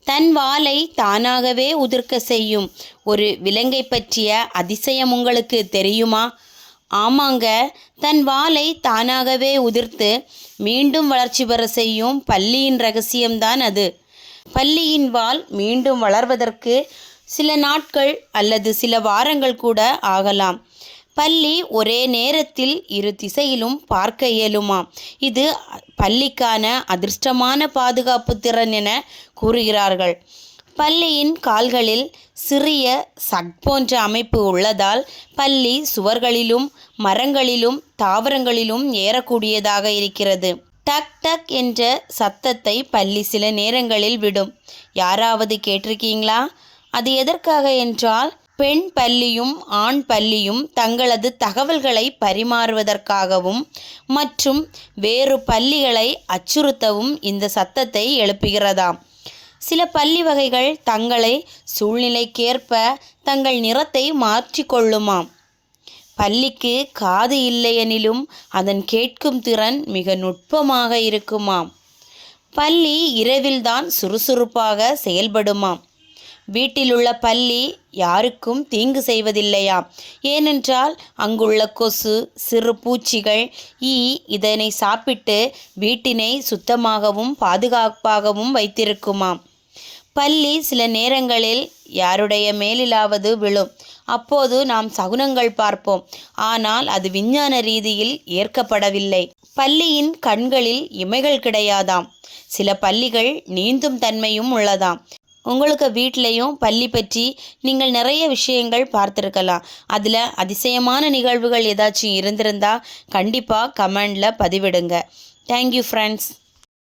தன் வாலை தானாகவே உதிர்க்க செய்யும் ஒரு விலங்கை பற்றிய அதிசயம் உங்களுக்கு தெரியுமா? ஆமாங்க, தன் வாலை தானாகவே உதிர்த்து மீண்டும் வளர்ச்சி பெற செய்யும் பல்லியின் ரகசியம்தான் அது. பல்லியின் வால் மீண்டும் வளர்வதற்கு சில நாட்கள் அல்லது சில வாரங்கள் கூட ஆகலாம். பல்லி ஒரே நேரத்தில் இரு திசையிலும் பார்க்க இயலுமாம். இது பல்லிக்கான அதிர்ஷ்டமான பாதுகாப்பு திறன் என கூறுகிறார்கள். பல்லியின் கால்களில் சிறிய சக் போன்ற அமைப்பு உள்ளதால் பல்லி சுவர்களிலும் மரங்களிலும் தாவரங்களிலும் ஏறக்கூடியதாக இருக்கிறது. டக் டக் என்ற சத்தத்தை பல்லி சில நேரங்களில் விடும். யாராவது கேட்டிருக்கீங்களா? அது எதற்காக என்றால், பெண் பல்லியும் ஆண் பல்லியும் தங்களது தகவல்களை பரிமாறுவதற்காகவும் மற்றும் வேறு பல்லிகளை அச்சுறுத்தவும் இந்த சத்தத்தை எழுப்புகிறதாம். சில பல்லி வகைகள் தங்களை சூழ்நிலைக்கேற்ப தங்கள் நிறத்தை மாற்றிக்கொள்ளுமாம். பல்லிக்கு காது இல்லையெனிலும் அதன் கேட்கும் திறன் மிக நுட்பமாக இருக்குமாம். பல்லி இரவில்தான் சுறுசுறுப்பாக செயல்படுமாம். வீட்டிலுள்ள பல்லி யாருக்கும் தீங்கு செய்வதில்லையாம். ஏனென்றால் அங்குள்ள கொசு, சிறு பூச்சிகள், ஈ இதனை சாப்பிட்டு வீட்டினை சுத்தமாகவும் பாதுகாப்பாகவும் வைத்திருக்குமாம். பல்லி சில நேரங்களில் யாருடைய மேலிலாவது விழும். அப்போது நாம் சகுனங்கள் பார்ப்போம். ஆனால் அது விஞ்ஞான ரீதியில் ஏற்கப்படவில்லை. பல்லியின் கண்களில் இமைகள் கிடையாதாம். சில பல்லிகள் நீந்தும் தன்மையும் உள்ளதாம். உங்களுக்கு வீட்லேயும் பல்லி பற்றி நீங்கள் நிறைய விஷயங்கள் பார்த்துருக்கலாம். அதில் அதிசயமான நிகழ்வுகள் ஏதாச்சும் இருந்திருந்தால் கண்டிப்பாக கமெண்டில் பதிவிடுங்க. Thank you friends.